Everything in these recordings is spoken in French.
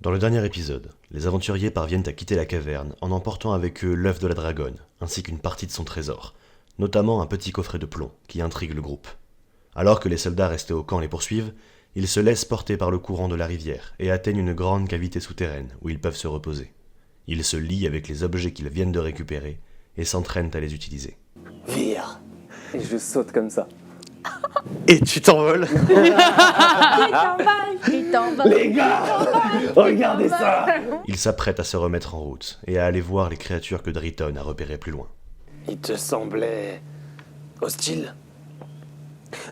Dans le dernier épisode, les aventuriers parviennent à quitter la caverne en emportant avec eux l'œuf de la dragonne, ainsi qu'une partie de son trésor, notamment un petit coffret de plomb qui intrigue le groupe. Alors que les soldats restés au camp les poursuivent, ils se laissent porter par le courant de la rivière et atteignent une grande cavité souterraine où ils peuvent se reposer. Ils se lient avec les objets qu'ils viennent de récupérer et s'entraînent à les utiliser. Vire. Et je saute comme ça. Et tu t'envoles. Il t'envole. Les gars, regardez ça. Ils s'apprêtent à se remettre en route et à aller voir les créatures que Driton a repérées plus loin. Il te semblait hostile?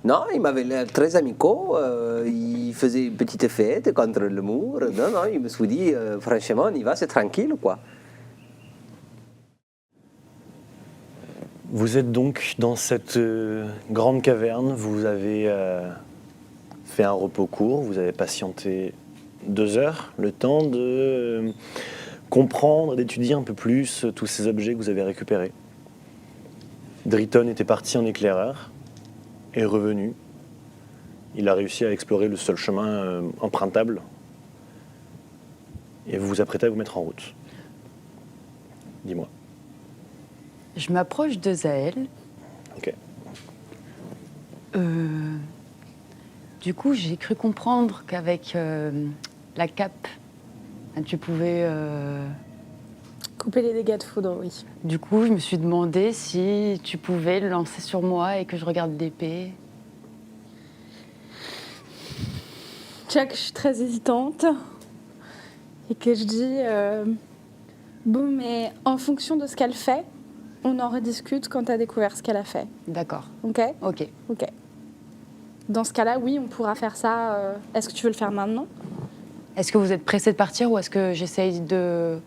Non, il m'avait l'air très amicaux. Il faisait une petite fête contre le mur. Non, il me suis dit, franchement, on y va, c'est tranquille, quoi. Vous êtes donc dans cette grande caverne. Vous avez fait un repos court. Vous avez patienté 2 heures, le temps de comprendre, d'étudier un peu plus tous ces objets que vous avez récupérés. Driton était parti en éclaireur. Est revenu. Il a réussi à explorer le seul chemin empruntable. Et vous vous apprêtez à vous mettre en route. Dis-moi. Je m'approche de Zaël. Ok. Du coup, j'ai cru comprendre qu'avec la cape, tu pouvais... Couper les dégâts de foudre, oui. Du coup, je me suis demandé si tu pouvais le lancer sur moi et que je regarde l'épée. Jack, je suis très hésitante. Et que je dis... Bon, mais en fonction de ce qu'elle fait, on en rediscute quand t'as découvert ce qu'elle a fait. D'accord. Ok? Ok. Ok. Dans ce cas-là, oui, on pourra faire ça. Est-ce que tu veux le faire maintenant? Est-ce que vous êtes pressé de partir ou est-ce que j'essaye de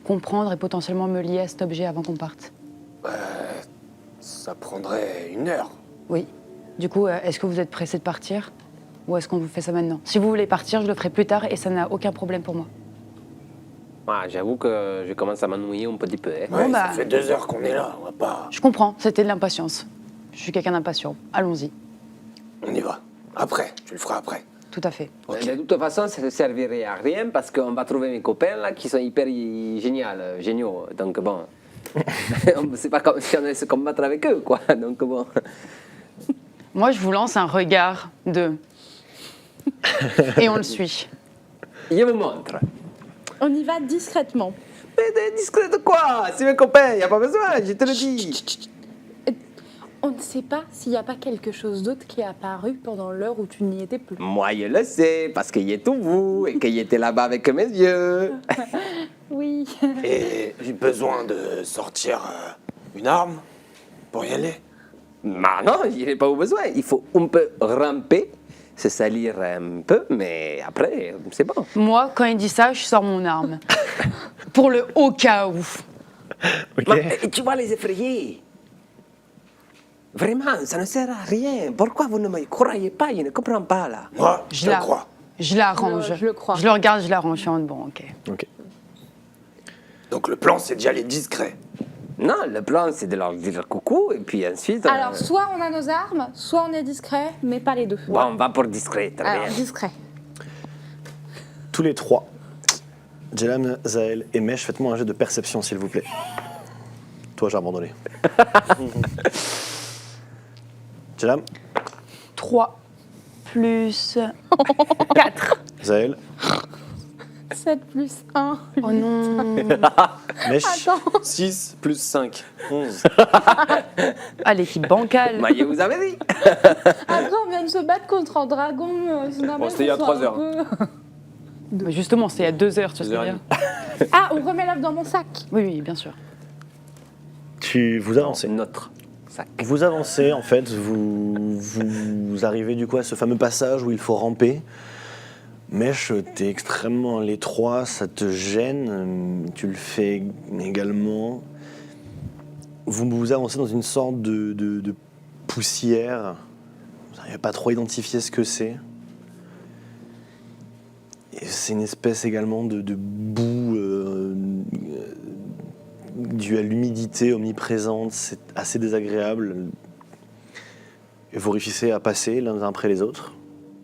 comprendre et potentiellement me lier à cet objet avant qu'on parte? Ça prendrait 1 heure. Oui. Du coup, est-ce que vous êtes pressé de partir ou est-ce qu'on vous fait ça maintenant? Si vous voulez partir, je le ferai plus tard et ça n'a aucun problème pour moi. J'avoue que je commence à m'ennuyer un petit peu. Hein. Bon, Ouais, bah- ça fait 2 heures qu'on est là, on va pas... Je comprends, c'était de l'impatience. Je suis quelqu'un d'impatient. Allons-y. On y va. Après, tu le feras après. Tout à fait. Ok. De toute façon, ça ne servirait à rien parce qu'on va trouver mes copains là qui sont hyper géniaux. Donc bon, c'est pas comme si on allait se combattre avec eux, quoi. Donc bon. Moi, je vous lance un regard de... Et on le suit. Je vous montre. On y va discrètement. Mais discret de quoi? C'est mes copains, il n'y a pas besoin, je te le dis. On ne sait pas s'il n'y a pas quelque chose d'autre qui est apparu pendant l'heure où tu n'y étais plus. Moi, je le sais, parce qu'il est tout vous et qu'il était là-bas avec mes yeux. Oui. Et j'ai besoin de sortir une arme pour y aller. Bah non, il n'y a pas besoin. Il faut un peu ramper, se salir un peu, mais après, c'est bon. Moi, quand il dit ça, je sors mon arme. Pour le au cas où. Ok. Et tu vas les effrayer. Vraiment, ça ne sert à rien. Pourquoi vous ne me croyez pas? Je ne comprends pas, là. Moi, je te la- crois. Je l'arrange. Je le crois. Je le regarde, je l'arrange. Je suis en mode, bon, ok. Ok. Donc le plan, c'est d'y aller discret. Non, le plan, c'est de leur dire coucou, et puis ensuite... Alors, soit on a nos armes, soit on est discret, mais pas les deux. Bon, on va pour discret, très Alors, bien. discret. Tous les 3, Jelam, Zaël et Mesh, faites-moi un jet de perception, s'il vous plaît. Toi, j'ai abandonné. Jelam, 3 plus 4. Zaël, 7 plus 1. Oh non. Mesh, 6 plus 5, 11. Ah, l'équipe bancale. Bah, je vous avais dit. Après, on vient de se battre contre un dragon. C'est normal Bon, c'était il y a qu'on soit 3 un heures. peu- Mais justement, c'est il y a 2 heures, tu vois ce que je veux 2 dire. Ah, on remet l'œuf dans mon sac. Oui, oui, bien sûr. vous avancez. Notre sac. Vous avancez, en fait, vous arrivez du coup à ce fameux passage où il faut ramper. Mesh, t'es extrêmement à l'étroit, ça te gêne, tu le fais également. Vous avancez dans une sorte de poussière, vous n'arrivez pas trop à identifier ce que c'est. Et c'est une espèce également de boue due à l'humidité omniprésente, c'est assez désagréable. Et vous réussissez à passer l'un après les autres.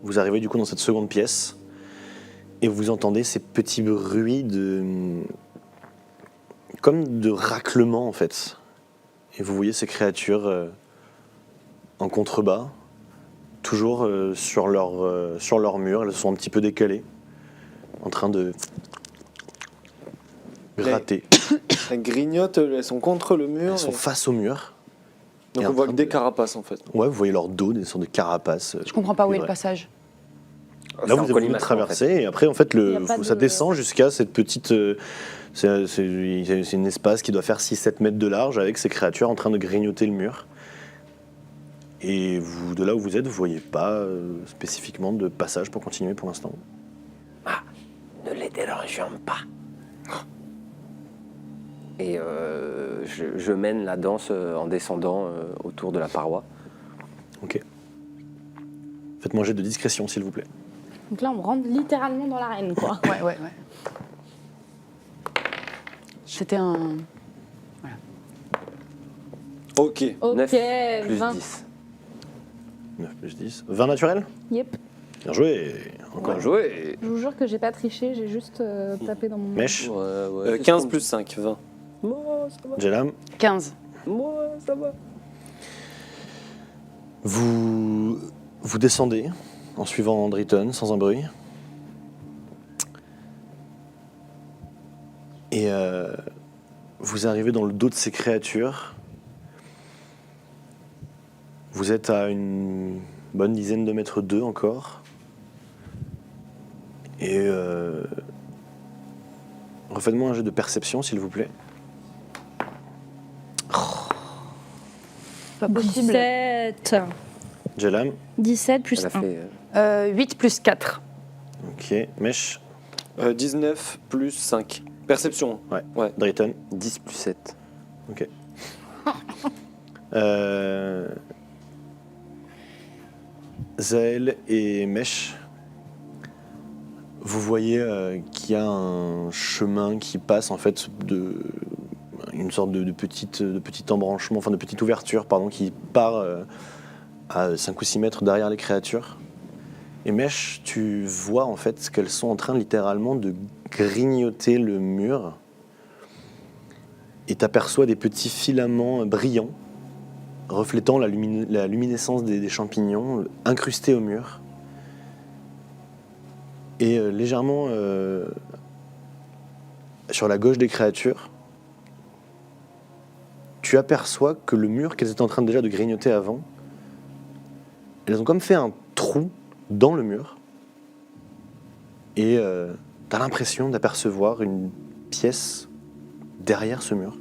Vous arrivez du coup dans cette seconde pièce. Et vous entendez ces petits bruits comme de raclement en fait. Et vous voyez ces créatures en contrebas, toujours sur leur mur. Elles sont un petit peu décalées, en train de gratter. Elles grignotent, elles sont contre le mur. Elles sont face au mur. Donc et on en voit train que des de- carapaces en fait. Ouais, vous voyez leur dos, des sortes de carapaces. Je comprends pas où est le Ouais. passage. Là, vous avez traversé, et après, en fait, Il y a pas ça de- descend jusqu'à cette petite. C'est un espace qui doit faire 6-7 mètres de large avec ces créatures en train de grignoter le mur. Et vous, de là où vous êtes, vous voyez pas spécifiquement de passage pour continuer pour l'instant. Ne les dérangeons pas. Et je mène la danse en descendant autour de la paroi. Ok. Faites-moi un jet de discrétion, s'il vous plaît. Donc là, on rentre littéralement dans l'arène, quoi. Ouais. C'était un. Ok. Ok, 9 plus 20. 10. 9 plus 10. 20 naturel. Yep. Bien joué. Encore Bien joué. Je vous jure que j'ai pas triché, j'ai juste tapé dans mon... Mèche, Ouais, 15 plus 5, 20. Moi, ça va. Jelam. 15. Moi, ça va. Vous descendez en suivant Driton sans un bruit. Et vous arrivez dans le dos de ces créatures. Vous êtes à une bonne dizaine de mètres d'eux encore. Et refaites-moi un jet de perception, s'il vous plaît. Pas possible. 17. Jelam. 17 plus Elle a 1. fait. 8 plus 4. Ok. Mèche. 19 plus 5. Perception. Ouais. Driton. 10 plus 7. Ok. Zaël et Mèche, vous voyez qu'il y a un chemin qui passe en fait de une sorte de petit embranchement, enfin de petite ouverture, pardon, qui part à 5 ou 6 mètres derrière les créatures. Et Mèche, tu vois en fait qu'elles sont en train littéralement de grignoter le mur. Et t'aperçois des petits filaments brillants, reflétant la luminescence des champignons, incrustés au mur. Et légèrement sur la gauche des créatures, tu aperçois que le mur qu'elles étaient en train déjà de grignoter avant, elles ont comme fait un trou dans le mur. Et t'as l'impression d'apercevoir une pièce derrière ce mur.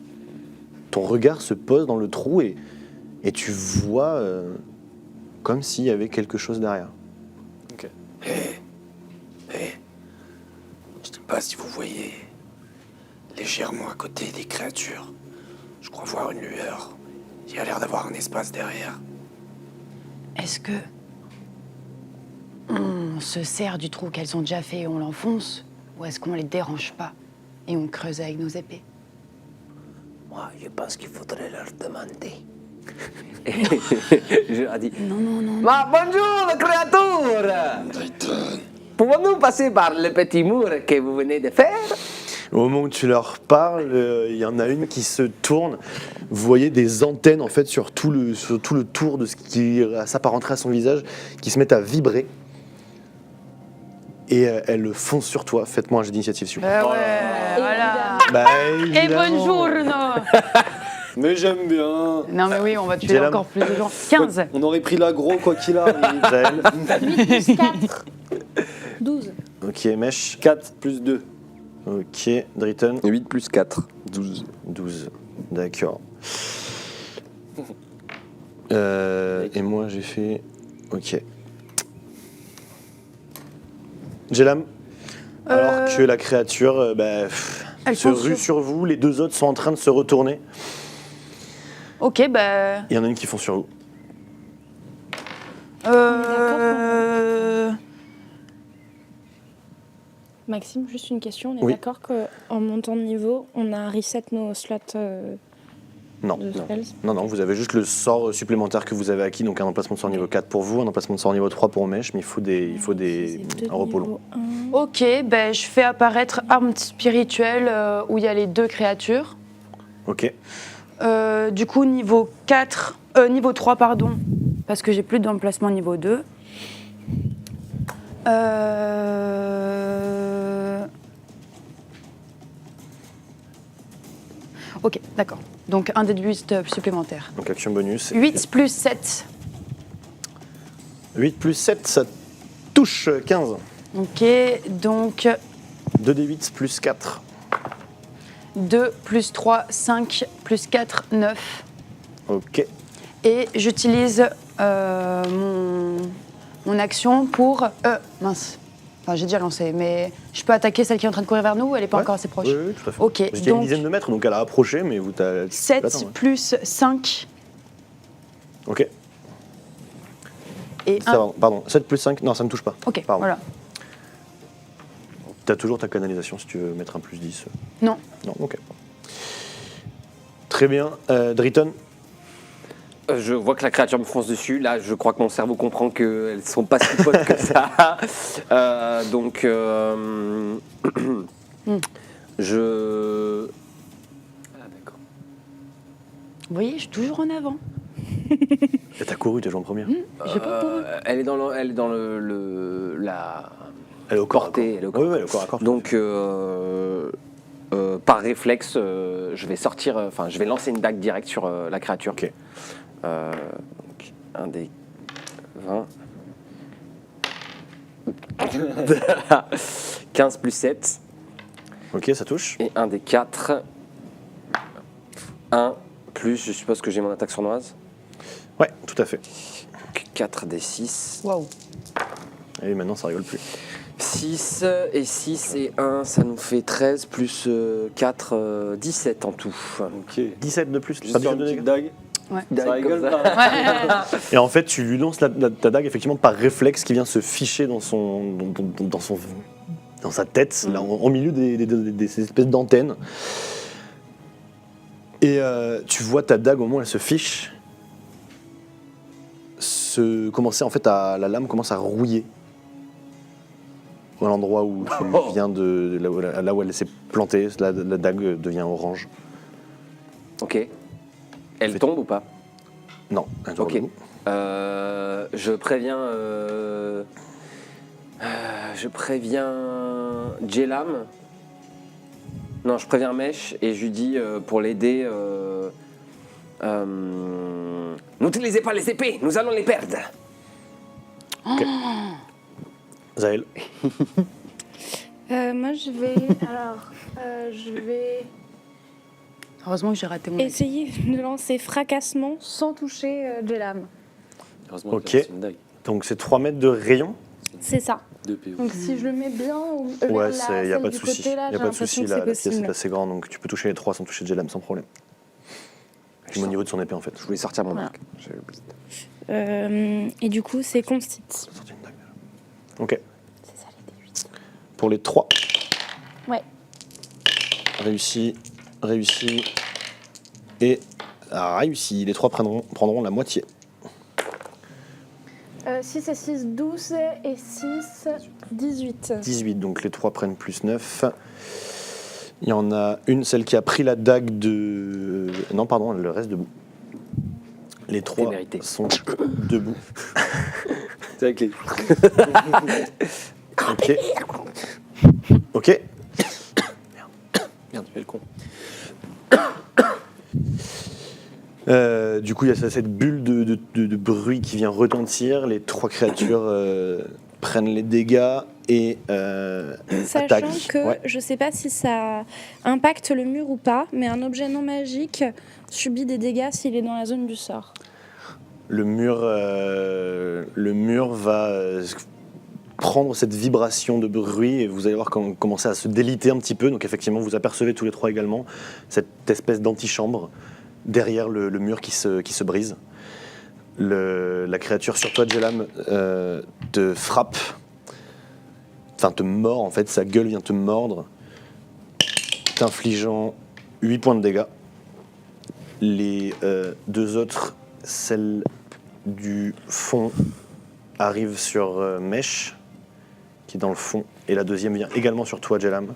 Ton regard se pose dans le trou et tu vois comme s'il y avait quelque chose derrière. Je sais pas si vous voyez légèrement à côté des créatures. Je crois voir une lueur. Il y a l'air d'avoir un espace derrière. Est-ce que. On se sert du trou qu'elles ont déjà fait et on l'enfonce? Ou est-ce qu'on les dérange pas et on creuse avec nos épées? Moi, je pense qu'il faudrait leur demander. Je leur dis. Non. Ma bonjour, créature! Pouvons-nous passer par le petit mur que vous venez de faire? Au moment où tu leur parles, il y en a une qui se tourne. Vous voyez des antennes en fait sur tout le tour de ce qui s'apparenterait à son visage qui se mettent à vibrer. Et elles foncent sur toi. Faites-moi un jet d'initiative, s'il vous plaît. Voilà. Bah, Et évidemment. buongiorno. Mais j'aime bien. Non mais oui, on va tuer J'ai la- encore plus de gens. 15. On aurait pris l'agro quoi qu'il arrive. Zaël. 8 plus 4. 12. Ok, Mèche. 4 plus 2. Ok, Driton. 8 plus 4. 12. 12. D'accord. Et moi, j'ai fait... Ok. Jelam. Alors que la créature Elle se fonce rue sur vous, les deux autres sont en train de se retourner. Ok, bah. Il y en a une qui fonce sur vous. Maxime, juste une question. On est Oui. d'accord qu'en montant de niveau, on a reset nos slots Non, de non. spells. Non, vous avez juste le sort supplémentaire que vous avez acquis, donc un emplacement de sort niveau 4 pour vous, un emplacement de sort niveau 3 pour Mèche, mais il faut un repos long. Ok, ben je fais apparaître arme spirituelle où il y a les 2 créatures. Ok. Du coup, niveau 3, pardon, parce que j'ai plus d'emplacement niveau 2. Ok, d'accord. Donc un déduit supplémentaire. Donc action bonus. 8 plus 7. 8 plus 7, ça touche 15. Ok, donc 2d8 plus 4. 2 plus 3, 5 plus 4, 9. Ok. Et j'utilise mon action pour... mince. Enfin, j'ai déjà lancé, mais je peux attaquer celle qui est en train de courir vers nous ou elle n'est pas Ouais. encore assez proche? Oui, tout à fait. Ok, Vous étiez à une donc dizaine de mètres, donc elle a approché, mais vous t'as... 7 Attends, ouais. plus 5 Ok. et Ça 1. va, pardon. 7 plus 5, non, ça ne touche pas. Ok, Pardon. voilà. T'as toujours ta canalisation si tu veux mettre un plus 10. Non. Non, ok. Très bien. Driton. Je vois que la créature me fonce dessus. Là, je crois que mon cerveau comprend qu'elles sont pas si potes que ça. Donc, je. Ah, d'accord. Vous voyez, je suis toujours en avant. Et t'as couru, t'es joué en première. J'ai pas couru. Elle est dans la Elle est au corps. portée. Elle est au corps. Oui, elle est au corps à corps. Donc, par réflexe, je vais sortir. Enfin, je vais lancer une dague directe sur la créature. Ok. Donc, un des 20. 15 plus 7. Ok, ça touche. Et un des 4. 1 plus, je suppose que j'ai mon attaque sournoise. Ouais, tout à fait. 4 des 6. Waouh. Et maintenant, ça rigole plus. 6 et 6 et 1, ça nous fait 13 plus 4, 17 en tout. Ok. 17 de plus. Juste pas sur besoin une de petite dégâts. dague. Ça rigole Comme ça. pas. Et en fait, tu lui lances ta dague effectivement par réflexe qui vient se ficher dans sa tête, là, en milieu des ces espèces d'antennes. Et tu vois ta dague au moment où elle se fiche, la lame commence à rouiller à l'endroit où tu viens de là où elle s'est plantée. La dague devient orange. Ok. Elle tombe ou pas? Non, elle est Ok. debout. Je préviens Jelam. Non, je préviens Mèche et je lui dis pour l'aider. N'utilisez pas les épées, nous allons les perdre. Zaël. Moi, je vais. Je vais Heureusement que j'ai raté mon essayer de lancer fracassement sans toucher Jelam. Heureusement Ok. qu'il y a une dague. Donc c'est 3 mètres de rayon. C'est ça. 2 PO. Donc si je le mets bien Ouais, vers il n'y a pas de souci. Il Il n'y a pas de souci, la pièce est assez grande, donc tu peux toucher les 3 sans toucher Jelam sans problème. Puis au niveau de son épée en fait. Je voulais sortir mon Voilà. arc. J'ai oublié. Et du coup, c'est Constit. Sorti une dague, déjà. Ok. C'est ça les D8. Pour les 3. Ouais. Réussi, réussi et réussi. Les 3 prendront la moitié. 6 et 6, 12 et 6, 18. 18, donc les 3 prennent plus 9. Il y en a une, celle qui a pris la dague de... Non, pardon, le reste debout. Les 3 mérité. sont debout. C'est avec les. Ok. Ok. Merde, tu fais le con. Du coup, il y a cette bulle de bruit qui vient retentir. Les 3 créatures prennent les dégâts et Sachant attaquent. que Ouais. je sais pas si ça impacte le mur ou pas, mais un objet non magique subit des dégâts s'il est dans la zone du sort. Le mur va prendre cette vibration de bruit et vous allez voir commencer à se déliter un petit peu. Donc effectivement, vous apercevez tous les 3 également cette espèce d'antichambre derrière le mur qui se brise. La créature sur toi, Jelam, te frappe, enfin te mord en fait, sa gueule vient te mordre, t'infligeant 8 points de dégâts. Les deux autres, celle du fond, arrive sur Mesh, qui est dans le fond, et la deuxième vient également sur toi, Jelam.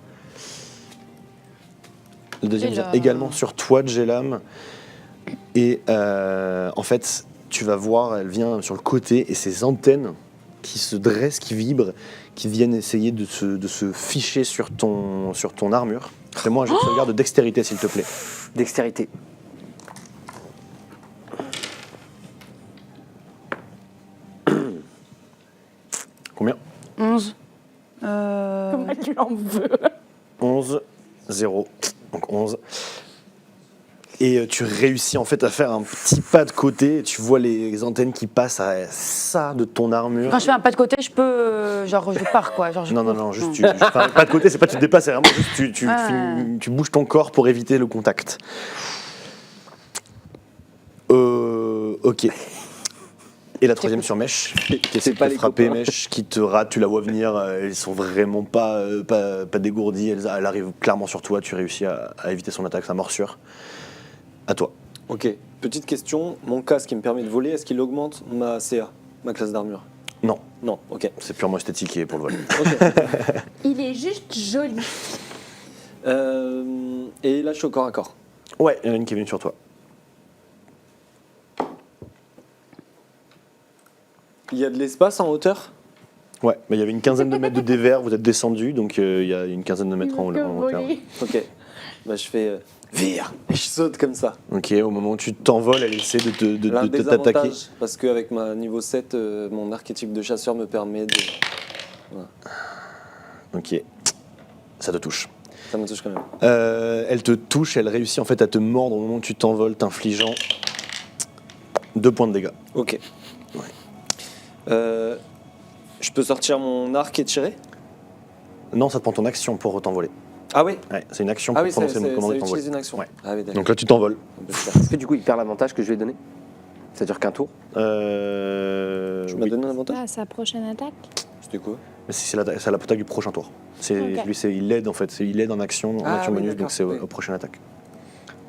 La deuxième Et vient là- également sur toi, Jelam. Et en fait, tu vas voir, elle vient sur le côté, et ses antennes qui se dressent, qui vibrent, qui viennent essayer de se ficher sur ton armure. Fais-moi un jeu de sauvegarde de dextérité, s'il te plaît. Dextérité. Combien 11. Comment tu en veux? 11, 0. Donc 11. Et tu réussis en fait à faire un petit pas de côté. Tu vois les antennes qui passent à ça de ton armure. Quand je fais un pas de côté, je peux. Genre, je pars quoi. Genre, je Non, non, cours. non, juste enfin, pas de côté, c'est pas tu te déplaces, c'est vraiment juste tu bouges ton corps pour éviter le contact. Ok. Et la troisième sur Mesh, qui essaie de pas te les frapper, copains. Mesh, qui te rate, tu la vois venir, elles sont vraiment pas dégourdies, elle arrive clairement sur toi, tu réussis à éviter son attaque, sa morsure. À toi. Ok, petite question, mon casque qui me permet de voler, est-ce qu'il augmente ma CA, ma classe d'armure? Non, Non, ok. c'est purement esthétique et pour le vol. Ok. Il est juste joli. Et là, je suis au corps à corps. Ouais, il y en a une qui est venue sur toi. Il y a de l'espace en hauteur? Ouais, mais il y avait une quinzaine de mètres de dévers, vous êtes descendu, donc il y a une quinzaine de Il mètres en veut que hauteur. voler. Ok. Bah, je fais vire et je saute comme ça. Ok, au moment où tu t'envoles, elle essaie de L'un des t'attaquer. avantages, parce qu'avec ma niveau 7, mon archétype de chasseur me permet de... Ok, ça te touche. Ça me touche quand même. Elle te touche, elle réussit en fait à te mordre au moment où tu t'envoles, t'infligeant 2 points de dégâts. Ok. Ouais. Je peux sortir mon arc et tirer? Non, ça te prend ton action pour t'envoler. Ah oui. Ouais, c'est une action Ah pour oui, ça prononcer le commande de t'envoler. utilise une action. Ouais. Ah oui, d'accord. Donc là, tu t'envoles. On peut faire. Est-ce que du coup il perd l'avantage que je lui ai donné? Ça dure qu'un tour. Tu m'as Oui. donné un avantage? Ah, sa prochaine attaque. C'était quoi? Mais c'est l'attaque du prochain tour. Ok. Lui, il aide en fait, il aide en action, en Ah action oui, bonus, d'accord, donc c'est oui. au prochaine attaque.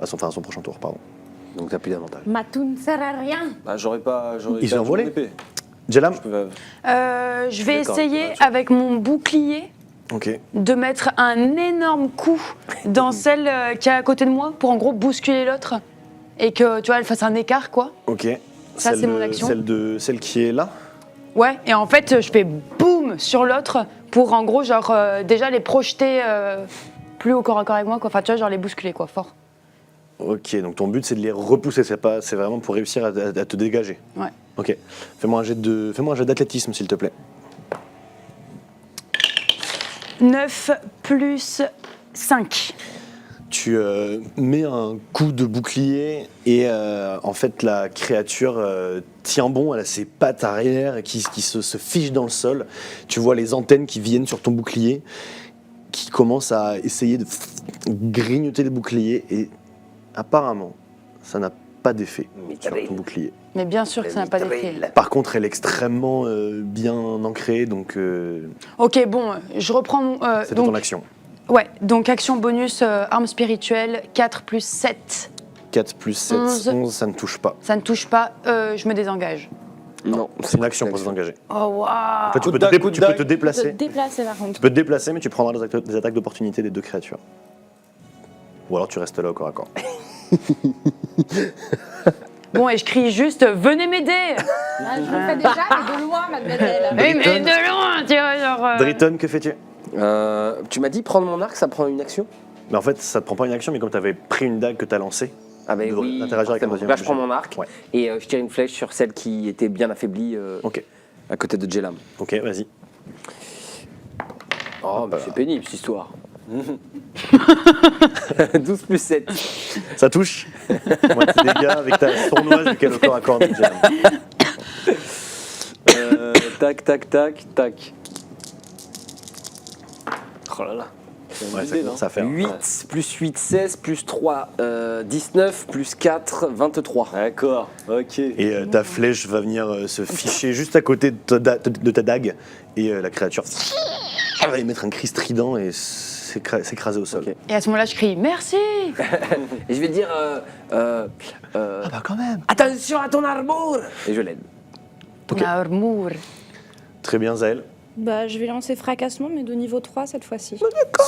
À son prochain tour, pardon. Donc t'as plus d'avantage. Matou ne sert à rien. Bah, j'aurais pas. Ils ont volé. mon épée. Jelam. Je peux- Je vais D'accord, essayer ouais, avec mon bouclier Ok. de mettre un énorme coup dans celle qui est à côté de moi pour en gros bousculer l'autre et que tu vois elle fasse un écart quoi. Ok. Ça, c'est mon action. Celle qui est là. Ouais, et en fait je fais boum sur l'autre pour en gros genre déjà les projeter plus au corps à corps avec moi quoi. Enfin tu vois genre les bousculer quoi, fort. Ok, donc ton but c'est de les repousser, c'est vraiment pour réussir à te dégager. Ouais. Ok. Fais-moi un jet d'athlétisme s'il te plaît. 9 plus 5. Tu mets un coup de bouclier et en fait la créature tient bon, elle a ses pattes arrière et qui se fiche dans le sol. Tu vois les antennes qui viennent sur ton bouclier, qui commencent à essayer de grignoter le bouclier et apparemment ça n'a pas d'effet sur ton bouclier. Mais bien sûr que ça n'a pas d'effet. Par contre elle est extrêmement bien ancrée donc Ok, bon, je reprends mon. c'était Donc, ton action. ouais, donc action bonus, arme spirituelle, 4 plus 7. 4 plus 7, 11. 11, ça ne touche pas. Ça ne touche pas, je me désengage. Non, C'est une action pour se désengager. Oh waouh! Toi, tu Coup peux de dague, coup de tu peux dague. te déplacer. Se déplacer par Tu contre. peux te déplacer, mais tu prendras des attaques d'opportunité des deux créatures. Ou alors tu restes là au corps à corps. Bon, et je crie juste venez m'aider! Ah, je le fais déjà, mais de loin, mademoiselle. Oui, mais de loin, tu vois, genre. Driton, que fais-tu? Tu m'as dit prendre mon arc, ça prend une action? Mais en fait, ça te prend pas une action, mais comme tu avais pris une dague que tu as lancée, Ah ben Tu dois oui, interagir avec un forcément. deuxième Là je objet. prends mon arc Ouais. et je tire une flèche sur celle qui était bien affaiblie ok, à côté de Jelam. ok, vas-y. Oh bah c'est pénible cette histoire. 12 plus 7. Ça touche. Moitié dégâts avec ta sournoise vu qu'elle est au corps à corps. donc Tac, tac, tac, tac. Oh là là. Ouais, ça commence à faire. 8 plus 8, 16 plus 3, 19 plus 4, 23. D'accord, ok. Et ta flèche va venir se ficher juste à côté de ta dague. Et la créature va émettre un cri strident et s'écraser au sol. Ok. Et à ce moment-là, je crie merci. Et je vais dire Ah bah quand même. attention à ton armure. Et je l'aide. Ok. Armour. Très bien, Zaël. Bah, je vais lancer fracassement, mais de niveau 3 cette fois-ci.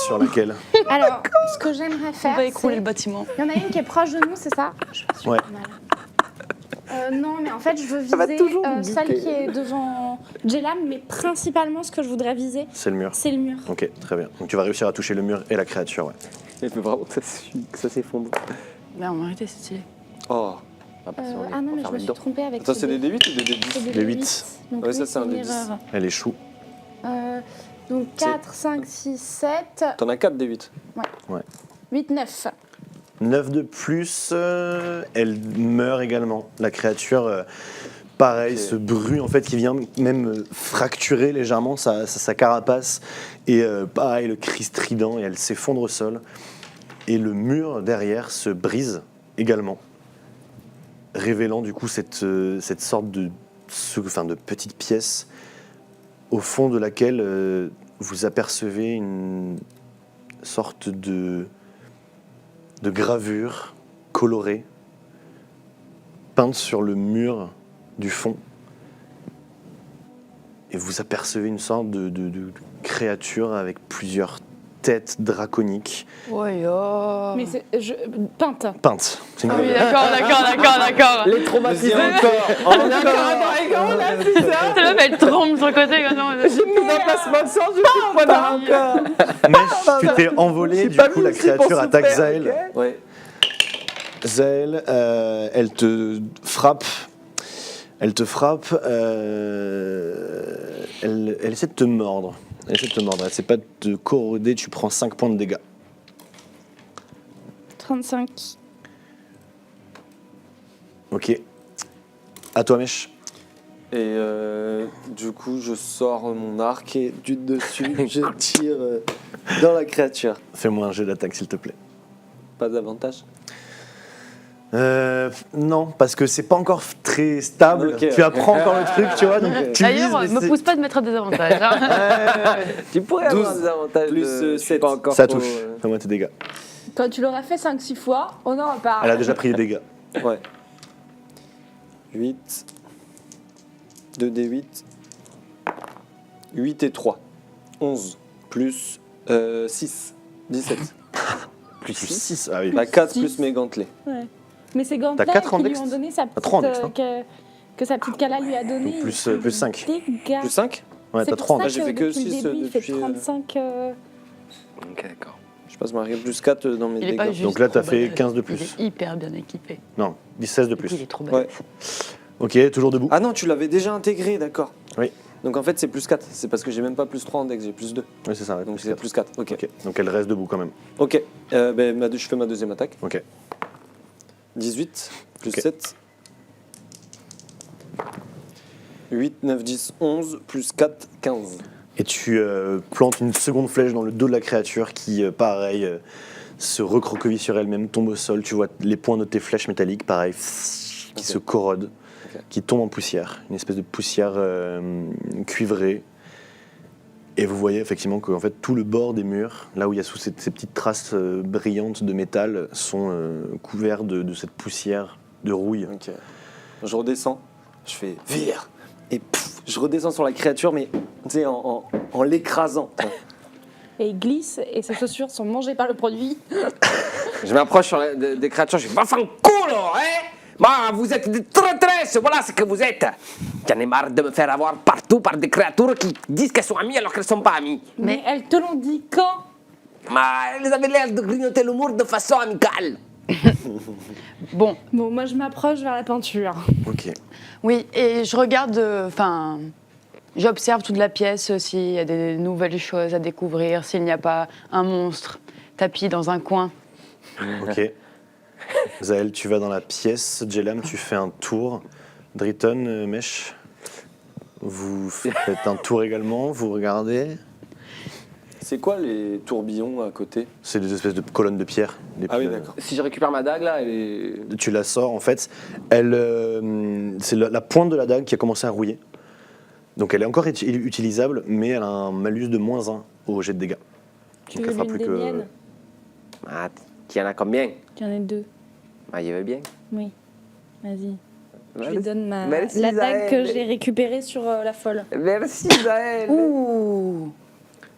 Sur laquelle? Alors, ce que j'aimerais On faire, va écrouler c'est... le bâtiment. Il y en a une qui est proche de nous, c'est ça? Je suis Ouais. pas mal. Non, mais en fait, je veux va viser toujours celle buter. qui est devant Jelam, mais principalement, ce que je voudrais viser, C'est le mur. c'est le mur. Ok, très bien. Donc tu vas réussir à toucher le mur et la créature, ouais. Il fait vraiment que ça s'effondre. Là, on va arrêter, c'est stylé. Oh. Ah non, mais je me suis trompée avec Attends, ce c'est des dé. D8 ou des D10? C'est Des des 8. D8. Donc Ouais, oui, ça, c'est un une D10. erreur. Elle échoue. Donc 4, 5, 6, 7, T'en as 4 D8. 8, 9. 9 de plus, elle meurt également. La créature, pareil, Ok. ce bruit en fait qui vient même fracturer légèrement sa carapace. Et pareil, le cri strident et elle s'effondre au sol. Et le mur derrière se brise également, révélant du coup cette sorte de petite pièce au fond de laquelle vous apercevez une sorte de gravure colorée peinte sur le mur du fond. Et vous apercevez une sorte de créature avec plusieurs têtes draconiques Ouais, oh. Mais c'est... Peinte. peintes. C'est une Ah oui, gravure. d'accord. Les traumatisés. Cette meuf, elle tremble sur le côté comme ça. D'emplacement de sang, je suis pas encore. Mèche, tu t'es envolé, du coup la créature attaque Zaël. Ouais. Zaël, elle te frappe. Elle essaie de te mordre. Elle essaie pas de te corroder, tu prends 5 points de dégâts. 35. Ok. À toi, Mèche. Et du coup, je sors mon arc et du dessus, je tire dans la créature. Fais-moi un jeu d'attaque, s'il te plaît. Pas d'avantage. Non, parce que c'est pas encore très stable. Ok. Tu apprends encore le truc, tu vois. Donc tu D'ailleurs, vises, me mais pousse pas de mettre des avantages. Hein. Tu pourrais avoir 12 des avantages. plus, Je suis 7. pas encore ça trop, touche. Fais-moi tes dégâts. Quand tu l'auras fait 5-6 fois, on en reparle. Elle a déjà pris les dégâts. Ouais. 8. 2d8. 8 et 3. 11. Plus 6. 17. Plus 6. Ah oui. Bah 4 six. plus mes gantelets. Ouais. Mais ces gantelets T'as 4 en qui lui dex ont donné sa petite, 3 en dex, hein. que sa petite Kala lui a donné. Donc plus 5. Dégâts. Plus 5? Ouais, C'est t'as pour 3 en ça dex. J'ai fait que depuis le 6 début, il fait depuis, 35. Ok, d'accord. Je passe ma plus 4 dans mes Il est pas dégâts. juste Donc là, t'as trop fait balèze. 15 de plus. Il est hyper bien équipé. Non, 16 de Du coup, plus. il est trop Ouais. balèze. Ok, toujours debout. Ah non, tu l'avais déjà intégré, d'accord. Oui. Donc en fait, c'est plus 4. C'est parce que j'ai même pas plus 3 en dex, j'ai plus 2. Oui, c'est ça. ouais, Donc plus c'est 4. plus 4. Ok. Ok, donc elle reste debout quand même. Ok. Je fais ma deuxième attaque. Ok. 18 plus Ok. 7. 8, 9, 10, 11 plus 4, 15. Et tu plantes une seconde flèche dans le dos de la créature qui, pareil, se recroqueville sur elle-même, tombe au sol. Tu vois les points de tes flèches métalliques, pareil, qui Ok. se corrodent, Ok. qui tombent en poussière. Une espèce de poussière cuivrée. Et vous voyez effectivement que en fait, tout le bord des murs, là où il y a sous ces petites traces brillantes de métal, sont couverts de cette poussière de rouille. Ok. Je redescends. Je fais vire. Et je redescends sur la créature, mais tu sais, en l'écrasant. Et il glisse et ses chaussures sont mangées par le produit. Je m'approche des créatures, je fais va fan culo, hein. Bah, vous êtes des traîtresses, voilà ce que vous êtes. J'en ai marre de me faire avoir partout par des créatures qui disent qu'elles sont amies alors qu'elles ne sont pas amies. Mais elles te l'ont dit quand? Bah, elles avaient l'air de grignoter l'humour de façon amicale. Bon, Bon, moi je m'approche vers la peinture. Ok. oui, et je regarde, enfin, j'observe toute la pièce, s'il y a des nouvelles choses à découvrir, s'il n'y a pas un monstre tapis dans un coin. Ok. Zaël, tu vas dans la pièce. Jelam, tu fais un tour. Driton, Mèche, vous faites un tour également. Vous regardez. C'est quoi les tourbillons à côté? C'est des espèces de colonnes de pierre. Des Ah oui, plus- d'accord. Si je récupère ma dague là, elle est. Tu la sors en fait. C'est la pointe de la dague qui a commencé à rouiller. Donc elle est encore utilisable, mais elle a un malus de -1 au jet de dégâts. Tu Donc, veux elle fera l'une plus des que- miennes? Ah, tu en as combien? Tu en as 2. Ah, je veux bien. Oui. Vas-y. Je Merci. lui donne Merci, la dague que Zaël. j'ai récupérée sur la folle. Merci, Zaël. Ouh.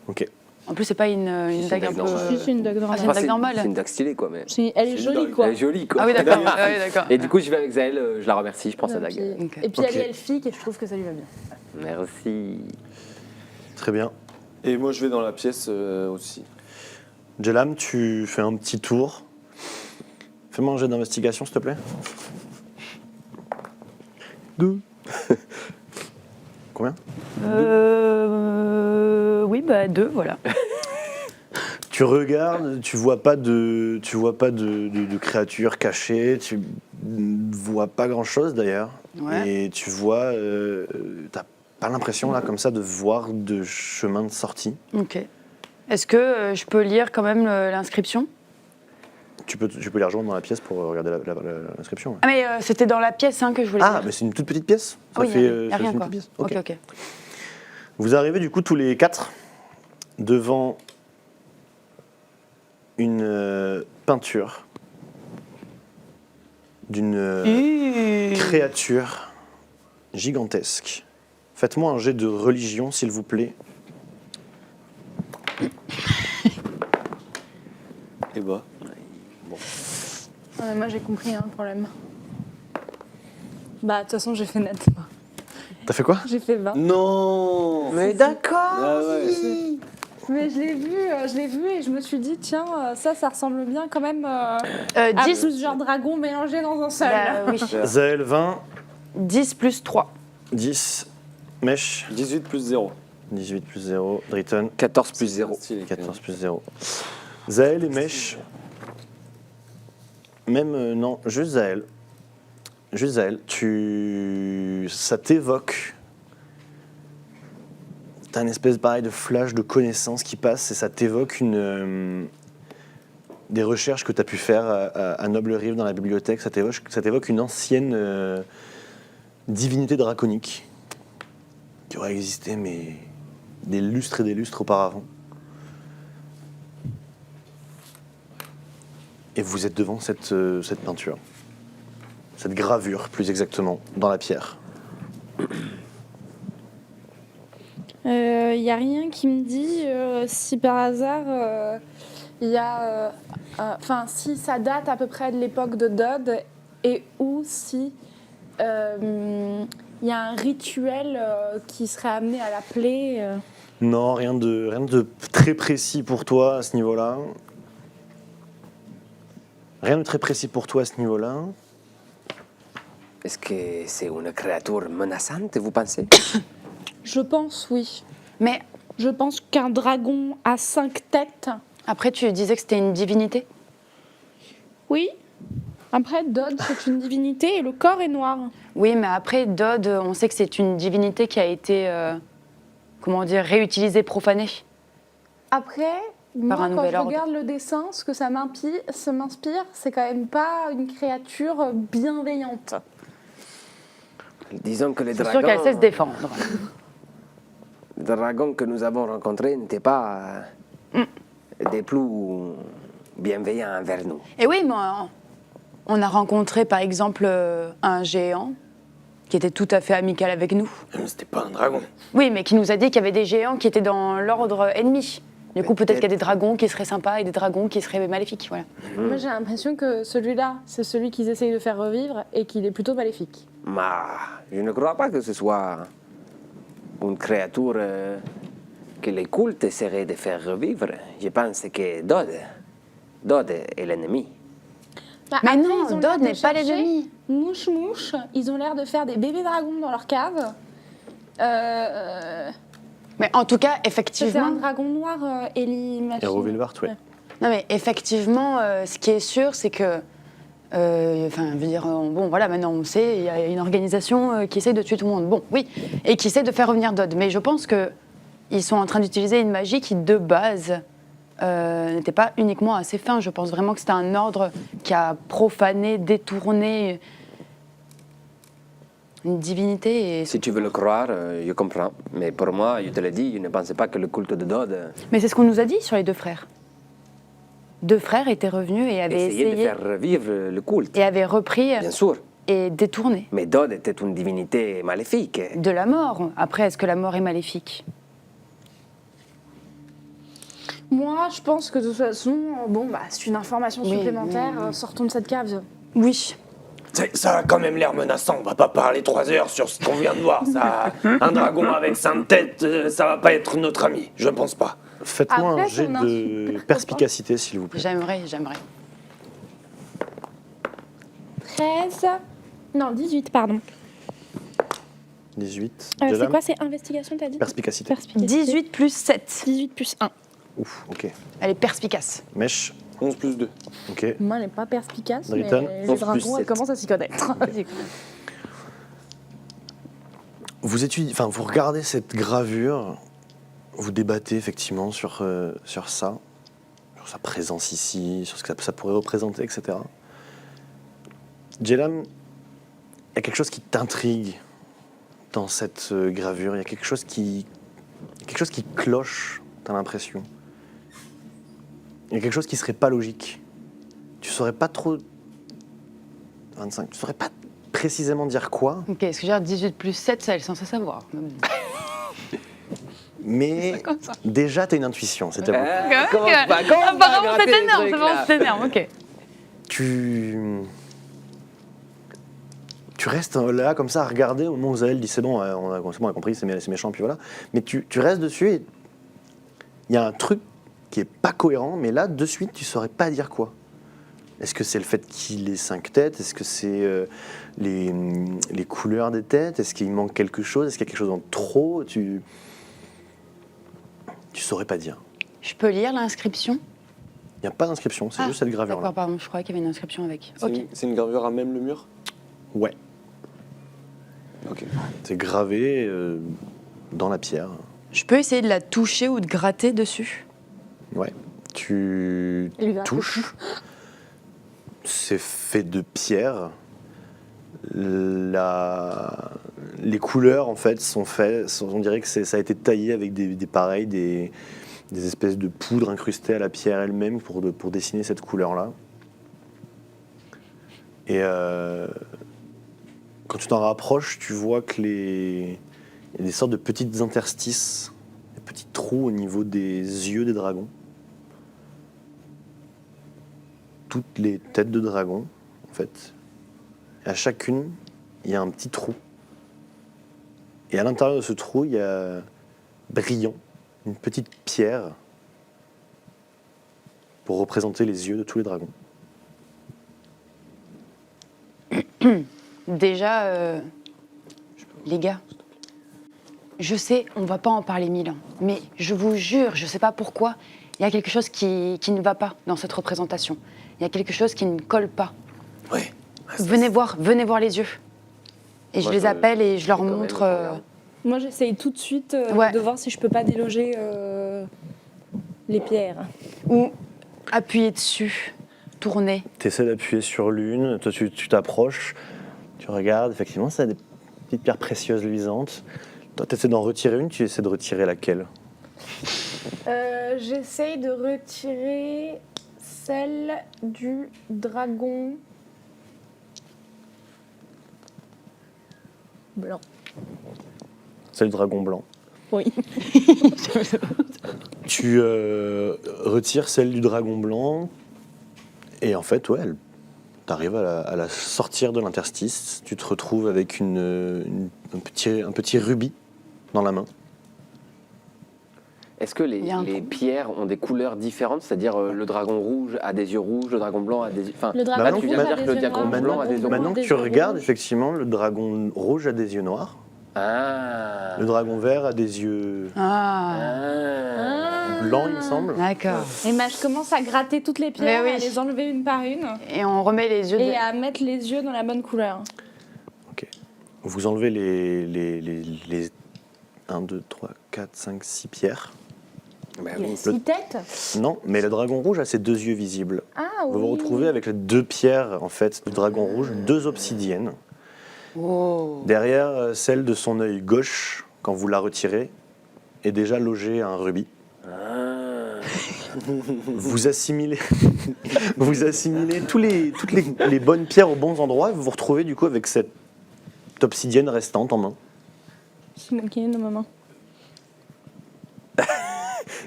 Ok. En plus, c'est pas une c'est dague une un dague peu. normale. Si, c'est une dague Ah, c'est normale. une dague normale. C'est une dague stylée, quoi. Mais... Elle est jolie, quoi. Elle est jolie, quoi. Ah oui, d'accord. Ah oui, d'accord. Et du coup, je vais avec Zaël, je la remercie, je prends sa Et dague. puis, Ok. et puis Ok. elle est elfique et je trouve que ça lui va bien. Merci. Très bien. Et moi, je vais dans la pièce aussi. Jelam, tu fais un petit tour. Fais-moi un jet d'investigation, s'il te plaît. 2. Combien? Oui, bah 2, voilà. Tu regardes, tu vois pas de créatures cachées, tu vois pas grand-chose d'ailleurs. Ouais. Et tu vois, t'as pas l'impression là comme ça de voir de chemin de sortie. Ok. Est-ce que je peux lire quand même l'inscription? Tu peux les rejoindre dans la pièce pour regarder l'inscription. Ouais. Ah, mais c'était dans la pièce hein, que je voulais Ah, lire. mais c'est une toute petite pièce. Ça Oui, fait, y a ça rien fait une quoi. petite pièce. Ok, ok. Vous arrivez du coup tous les 4 devant une peinture d'une créature gigantesque. Faites-moi un jet de religion, s'il vous plaît. Et bah. Ah, mais moi j'ai compris le problème. Bah de toute façon j'ai fait net. T'as fait quoi? J'ai fait 20. Non. Mais d'accord. Ah ouais. Mais je l'ai vu et je me suis dit tiens ça ressemble bien quand même à 10, plusieurs dragons mélangés dans un seul. bah, oui. Zaël 20, 10 plus 3. 10, Mèche, 18 plus 0. 18 plus 0, Driton, 14 plus 0. 14 plus 0. Zaël et Mèche, même, non, juste Zaël. Juste Zaël, ça t'évoque. T'as une espèce pareil de flash de connaissance qui passe et ça t'évoque des recherches que tu as pu faire à Noble Rive dans la bibliothèque. Ça t'évoque une ancienne divinité draconique qui aurait existé, mais des lustres et des lustres auparavant. Et vous êtes devant cette peinture, cette gravure plus exactement, dans la pierre. Il n'y a rien qui me dit si par hasard il y a. Enfin, si ça date à peu près de l'époque de Dodd et ou si il y a un rituel qui serait amené à l'appeler. Non, rien de très précis pour toi à ce niveau-là. Rien de très précis pour toi à ce niveau-là. Est-ce que c'est une créature menaçante, vous pensez? Je pense, oui. Mais Je pense qu'un dragon à 5 têtes. après, tu disais que c'était une divinité? Oui. Après, Dodd, c'est une divinité et le corps est noir. Oui, mais après, Dodd, on sait que c'est une divinité qui a été, comment dire, réutilisée, profanée. Après, moi, un quand nouvel je ordre. regarde le dessin, ce que ça m'inspire, c'est quand même pas une créature bienveillante. Disons que les C'est sûr qu'elle sait se défendre. dragons que nous avons rencontrés n'étaient pas des plus bienveillants envers nous. Et oui, mais on a rencontré, par exemple, un géant qui était tout à fait amical avec nous. Mais c'était pas un dragon. Oui, mais qui nous a dit qu'il y avait des géants qui étaient dans l'ordre ennemi. Du coup, peut-être qu'il y a des dragons qui seraient sympas et des dragons qui seraient maléfiques. Voilà. Moi, j'ai l'impression que celui-là, c'est celui qu'ils essayent de faire revivre et qu'il est plutôt maléfique. Mais je ne crois pas que ce soit une créature que les cultes essaieraient de faire revivre. Je pense que Dodd est l'ennemi. Bah, Mais après, non, ils ont Dodd l'air de n'est pas chercher l'ennemi. Mouche, ils ont l'air de faire des bébés dragons dans leur cave. Mais en tout cas, C'était un effectivement. dragon noir, Ellie Machine. Hero Vilvart, oui. Ouais. Non, mais effectivement, ce qui est sûr, c'est que. Enfin, je veux dire, bon, voilà, maintenant on sait, il y a une organisation qui essaie de tuer tout le monde. Bon, oui, et qui essaie de faire revenir Dodd. Mais je pense qu'ils sont en train d'utiliser une magie qui, de base, n'était pas uniquement à ses fins. Je pense vraiment que c'était un ordre qui a profané, détourné. une divinité. Et... Si tu veux le croire, je comprends. Mais pour moi, je te l'ai dit, je ne pensais pas que le culte de Dodd Mais c'est ce qu'on nous a dit sur les 2 frères. 2 frères étaient revenus et avaient essayait de essayé faire revivre le culte. et avaient repris Bien sûr. et détourné Mais Dodd était une divinité maléfique. de la mort. Après, est-ce que la mort est maléfique? Moi, je pense que de toute façon, bon, bah, c'est une information Oui, supplémentaire. oui, oui. Sortons de cette cave. Oui. Ça a quand même l'air menaçant. On va pas parler 3 heures sur ce qu'on vient de voir. Un dragon avec 5 têtes, ça va pas être notre ami. Je pense pas. Faites-moi Après, un jet ton de insulte. perspicacité, s'il vous plaît. J'aimerais. 13. Non, 18, pardon. 18. C'est Jalam, quoi, c'est investigation, t'as dit? perspicacité. Perspicacité. 18 plus 7. 18 plus 1. Ouf, ok. Elle est perspicace. Mèche, 11 plus 2. ok. Moi, elle n'est pas perspicace, mais Driton, les 11 plus dragons, elle 7. commence à s'y connaître. Vous étudiez, enfin, vous regardez cette gravure, vous débattez effectivement sur ça, sur sa présence ici, sur ce que ça pourrait représenter, etc. Jelam, il y a quelque chose qui t'intrigue dans cette gravure. Il y a quelque chose qui cloche, t'as l'impression. Il y a quelque chose qui serait pas logique. Tu saurais pas trop. 25. Tu saurais pas précisément dire quoi. Ok, est-ce que j'ai 18 plus 7, ça, elle est censée savoir. Mais Comme ça. déjà, tu as une intuition. C'est tellement Commence pas, commence pas à Apparemment, gratter c'est les énorme, trucs, c'est bon, là. c'est énorme, ok. Tu restes là comme ça à regarder au moment où Zael dit c'est bon, on a compris, c'est méchant, puis voilà. Mais tu restes dessus et il y a un truc qui est pas cohérent, mais là, de suite, tu saurais pas dire quoi. Est-ce que c'est le fait qu'il ait 5 têtes? Est-ce que c'est les couleurs des têtes? Est-ce qu'il manque quelque chose? Est-ce qu'il y a quelque chose en trop? Tu saurais pas dire. Je peux lire l'inscription? Il n'y a pas d'inscription, c'est juste cette gravure-là. D'accord, pardon, je croyais qu'il y avait une inscription avec. C'est Ok. c'est une gravure à même le mur? Ouais, Ok. c'est gravé dans la pierre. Je peux essayer de la toucher ou de gratter dessus? Ouais. Tu Et lui gratte touches. C'est fait de pierre. Les couleurs, en fait, on dirait que ça a été taillé avec des espèces de poudre incrustées à la pierre elle-même pour dessiner cette couleur-là. Et quand tu t'en rapproches, tu vois que il y a des sortes de petites interstices, des petits trous au niveau des yeux des dragons. Toutes les têtes de dragon, en fait. Et à chacune, il y a un petit trou. Et à l'intérieur de ce trou, il y a brillant, une petite pierre pour représenter les yeux de tous les dragons. Déjà, les gars, je sais, on va pas en parler 1000 ans, mais je vous jure, je sais pas pourquoi, il y a quelque chose qui ne va pas dans cette représentation. Il y a quelque chose qui ne colle pas. Oui. Venez voir les yeux. Et je Moi, les je- appelle et je leur quand même, montre. je regarde. Moi, j'essaye tout de suite Ouais. de voir si je peux pas déloger les pierres. Ou appuyer dessus, tourner. Tu essaies d'appuyer sur l'une, toi tu t'approches, tu regardes, effectivement, ça a des petites pierres précieuses luisantes. Toi, tu essaies d'en retirer une, tu essaies de retirer laquelle? J'essaye de retirer celle du dragon blanc. C'est le dragon blanc. Oui. Tu retires celle du dragon blanc, et en fait, ouais, tu arrives à la sortir de l'interstice. Tu te retrouves avec un petit rubis dans la main. Est-ce que Il y a un les trou. pierres ont des couleurs différentes? C'est-à-dire le dragon rouge a des yeux rouges, le dragon blanc a des yeux... Enfin, Le dragon là, rouge tu viens a de dire des que le yeux dragon noirs, blanc a des yeux Maintenant rouges. que des tu yeux regardes, rouges. effectivement, le dragon rouge a des yeux noirs. Ah. Le dragon vert a des yeux Ah, Ah. blancs, il me semble. d'accord. Et ben, je commence à gratter toutes les pierres, Mais oui. à les enlever une par une Et on remet les yeux. et à mettre les yeux dans la bonne couleur. Ok. Vous enlevez les 1, 2, 3, 4, 5, 6 pierres. Bah Il y oui. a 6 têtes. Non, mais le dragon rouge a ses 2 yeux visibles. Ah Vous oui. vous retrouvez avec les 2 pierres en fait du dragon rouge, 2 obsidiennes. Derrière celle de son œil gauche, quand vous la retirez, est déjà logé un rubis. Vous assimilez, toutes les bonnes pierres aux bons endroits et vous vous retrouvez du coup avec cette obsidienne restante en main, J'ai manqué une dans ma main.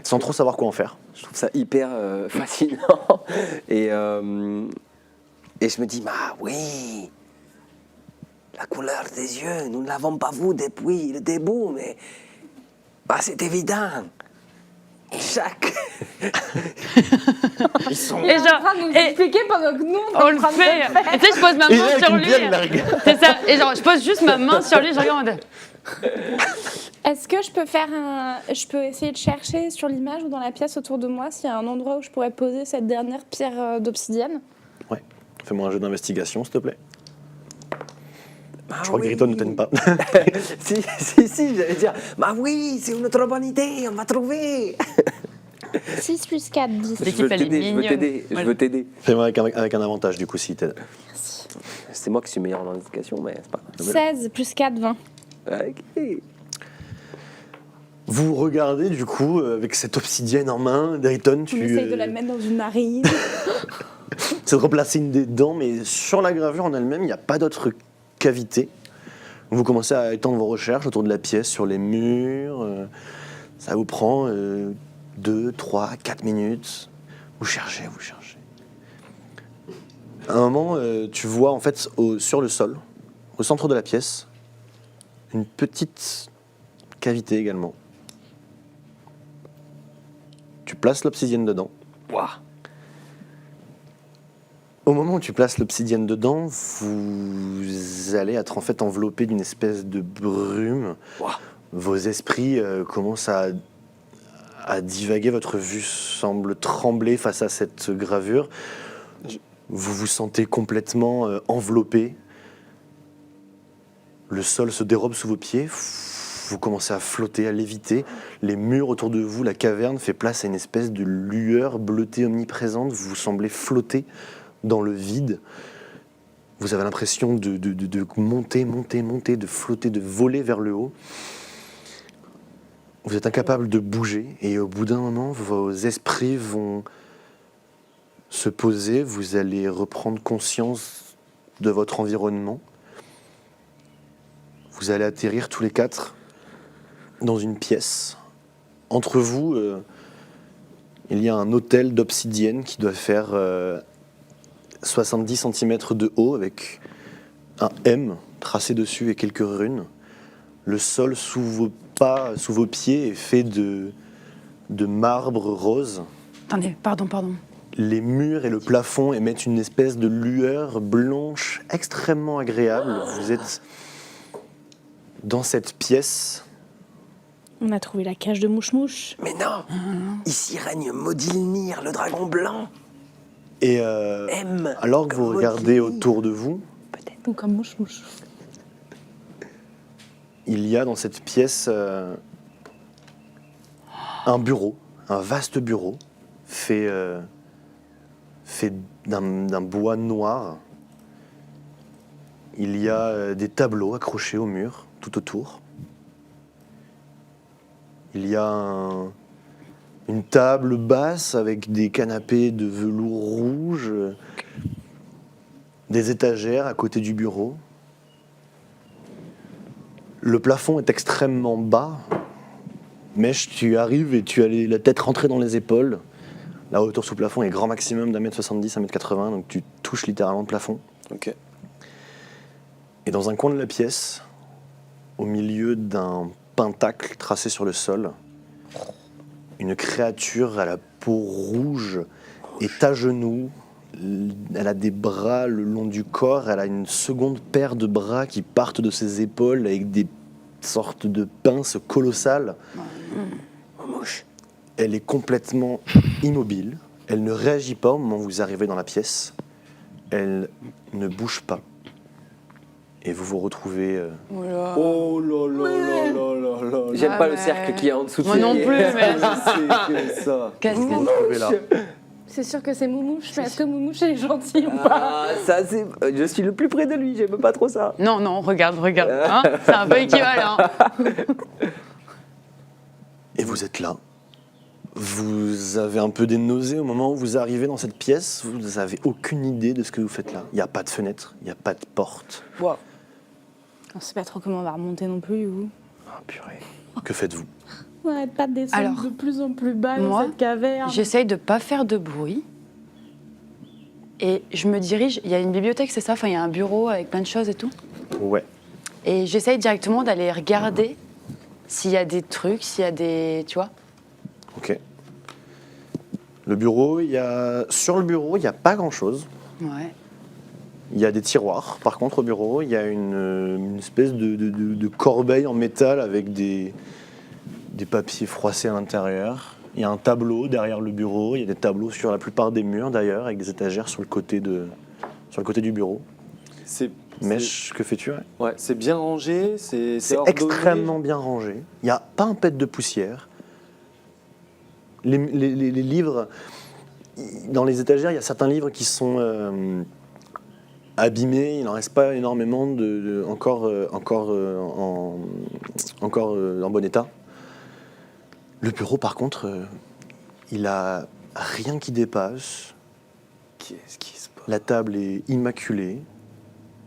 sans trop savoir quoi en faire. Je trouve ça hyper fascinant. Et je me dis, bah oui, la couleur des yeux, nous ne l'avons pas vu depuis le début, mais bah, c'est évident. Chaque. Il est en train de nous expliquer pendant que nous, On le fait. Et tu sais, je pose ma main sur lui. C'est ça. Et genre, je pose juste ma main sur lui, je regarde. Est-ce que je peux je peux essayer de chercher sur l'image ou dans la pièce autour de moi s'il y a un endroit où je pourrais poser cette dernière pierre d'obsidienne? Ouais. Fais-moi un jeu d'investigation, s'il te plaît. Bah Je crois que Griton ne t'aime pas. si, j'allais dire, bah oui, c'est une trop bonne idée, on va trouver. 6 plus 4, 10. L'équipe, elle est mignonne. Je veux t'aider. Fais-moi avec un avantage, du coup, si t'aides. C'est moi qui suis meilleur en indication, mais c'est pas grave. 16 plus 4, 20. Ok. Vous regardez, du coup, avec cette obsidienne en main, Griton, On tu essaye de la mettre dans une narine. c'est de replacer une des dents, mais sur la gravure en elle-même, il n'y a pas d'autre cavité. Vous commencez à étendre vos recherches autour de la pièce, sur les murs. Ça vous prend 2, 3, 4 minutes. Vous cherchez. À un moment, tu vois en fait sur le sol, au centre de la pièce, une petite cavité également. Tu places l'obsidienne dedans. Ouah. Au moment où tu places l'obsidienne dedans, vous allez être en fait enveloppé d'une espèce de brume. Ouah. Vos esprits commencent à divaguer, votre vue semble trembler face à cette gravure. Vous vous sentez complètement enveloppé. Le sol se dérobe sous vos pieds. Vous commencez à flotter, à léviter. Les murs autour de vous, la caverne fait place à une espèce de lueur bleutée omniprésente. Vous semblez flotter dans le vide. Vous avez l'impression de monter, de flotter, de voler vers le haut. Vous êtes incapable de bouger et au bout d'un moment, vos esprits vont se poser. Vous allez reprendre conscience de votre environnement. Vous allez atterrir tous les quatre dans une pièce. Entre vous, il y a un autel d'obsidienne qui doit faire 70 cm de haut avec un M tracé dessus et quelques runes. Le sol sous vos pas, sous vos pieds est fait de marbre rose. Attendez, pardon. Les murs et le plafond émettent une espèce de lueur blanche extrêmement agréable. Vous êtes dans cette pièce. On a trouvé la cage de mouche-mouche. Mais non, ici règne Modilnir, le dragon blanc. Et M. alors que vous comme regardez Modilnir. autour de vous, Ou comme mouche-mouche. il y a dans cette pièce un bureau, un vaste bureau, fait d'un bois noir. Il y a des tableaux accrochés au mur, tout autour. Il y a une table basse avec des canapés de velours rouge, des étagères à côté du bureau. Le plafond est extrêmement bas. Mèche, tu arrives et tu as la tête rentrée dans les épaules. La hauteur sous plafond est grand maximum d'1m70, 1m80, donc tu touches littéralement le plafond. Ok. Et dans un coin de la pièce, au milieu d'un pentacle tracé sur le sol, une créature à la peau rouge est à genoux. Elle a des bras le long du corps, elle a une seconde paire de bras qui partent de ses épaules avec des sortes de pinces colossales. Mouche. Elle est complètement immobile, elle ne réagit pas au moment où vous arrivez dans la pièce, elle ne bouge pas. Et vous vous retrouvez... Oh là là là là là là. J'aime Ah pas le ouais. cercle qui est en dessous de Moi ses non pieds. plus, mais C'est que ça. qu'est-ce que... retrouvez là. C'est sûr que c'est Moumouche, mais est-ce que Moumouche est gentil ou pas? Ah, ça c'est. Je suis le plus près de lui, j'aime pas trop ça. Non, non, regarde. Hein, c'est un peu équivalent. Et vous êtes là. Vous avez un peu des nausées au moment où vous arrivez dans cette pièce. Vous n'avez aucune idée de ce que vous faites là. Il n'y a pas de fenêtre, il n'y a pas de porte. Wow. On sait pas trop comment on va remonter non plus, ou. Ah purée. Que faites-vous? On n'arrête pas de descendre Alors, de plus en plus bas dans moi, cette caverne. J'essaye de pas faire de bruit. Et je me dirige. Il y a une bibliothèque, c'est ça? Enfin, il y a un bureau avec plein de choses et tout. Ouais. Et j'essaye directement d'aller regarder s'il y a des trucs, s'il y a des. Tu vois? Ok. Le bureau, sur le bureau, il n'y a pas grand-chose. Ouais. Il y a des tiroirs. Par contre, au bureau, il y a une espèce de corbeille en métal avec des papiers froissés à l'intérieur. Il y a un tableau derrière le bureau. Il y a des tableaux sur la plupart des murs, d'ailleurs, avec des étagères sur le côté du bureau. Mèche, que fais-tu? Ouais, c'est bien rangé, c'est C'est ordonné. extrêmement bien rangé. Il n'y a pas un pet de poussière. Les livres, dans les étagères, il y a certains livres qui sont abîmés. Il n'en reste pas énormément encore en bon état. Le bureau, par contre, il a rien qui dépasse. Qu'est-ce qui se passe? La table est immaculée.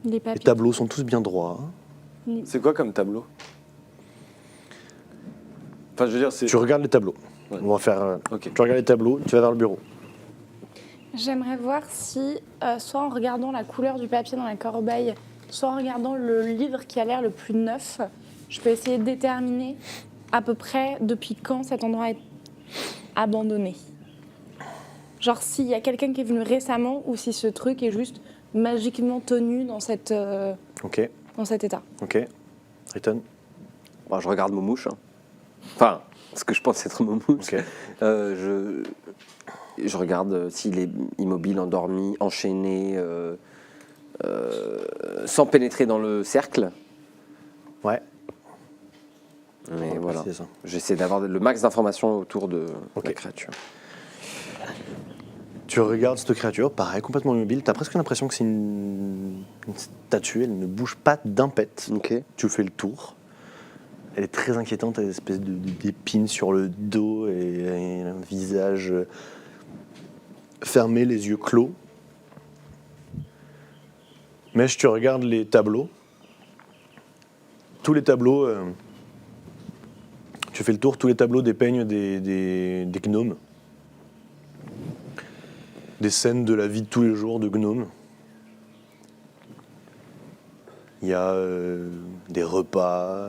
Les Les papiers. tableaux sont tous bien droits. C'est quoi comme tableau? Enfin, je veux dire, c'est. Tu regardes les tableaux. Ouais. On va faire. Ok. Tu regardes les tableaux, tu vas vers le bureau. J'aimerais voir si, soit en regardant la couleur du papier dans la corbeille, soit en regardant le livre qui a l'air le plus neuf, je peux essayer de déterminer à peu près depuis quand cet endroit est abandonné. Genre s'il y a quelqu'un qui est venu récemment ou si ce truc est juste magiquement tenu dans cet état. Ok. Riton. Bon, je regarde Moumouche. Hein. Enfin, ce que je pense être Moumouche. Ok. Je regarde s'il est immobile, endormi, enchaîné, sans pénétrer dans le cercle. Ouais. Mais voilà, C'est ça. j'essaie d'avoir le max d'informations autour de la créature. Tu regardes cette créature, pareil, complètement immobile. T'as presque l'impression que c'est une statue. Elle ne bouge pas d'un pet. Ok. Tu fais le tour. Elle est très inquiétante. Elle a des espèces d'épines sur le dos et un visage fermé, les yeux clos. Mais tu regardes les tableaux. Tous les tableaux, tu fais le tour, tous les tableaux dépeignent des gnomes. Des scènes de la vie de tous les jours de gnomes. Il y a des repas.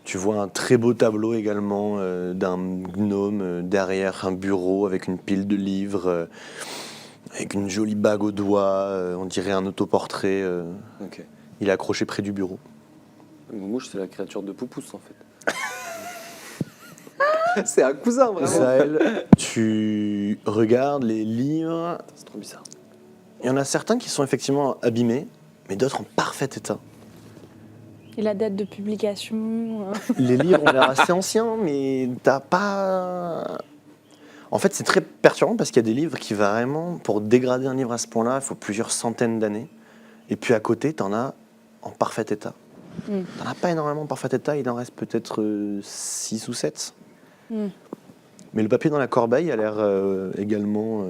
Tu vois un très beau tableau également d'un gnome derrière un bureau avec une pile de livres, avec une jolie bague au doigt, on dirait un autoportrait. Ok. Il est accroché près du bureau. Moumouche, c'est la créature de Poupousse en fait. C'est un cousin, vraiment. Sahel, tu regardes les livres. C'est trop bizarre. Il y en a certains qui sont effectivement abîmés, mais d'autres en parfait état. Et la date de publication. Les livres ont l'air assez anciens, mais t'as pas... En fait, c'est très perturbant parce qu'il y a des livres qui vraiment, pour dégrader un livre à ce point-là, il faut plusieurs centaines d'années. Et puis à côté, t'en as en parfait état. T'en as pas énormément en parfait état, il en reste peut-être 6 ou 7. Mais le papier dans la corbeille a l'air également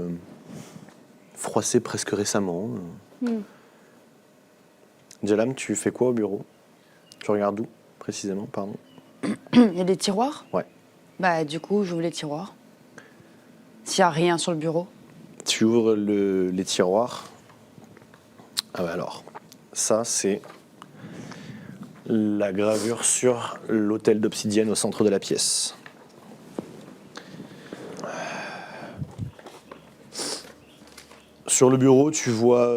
froissé presque récemment. Jalam, tu fais quoi au bureau? Tu regardes où précisément, pardon? Il y a des tiroirs? Ouais. Bah, du coup, j'ouvre les tiroirs. S'il n'y a rien sur le bureau. Tu ouvres les tiroirs. Ah bah alors, ça c'est la gravure sur l'autel d'obsidienne au centre de la pièce. Sur le bureau, tu vois,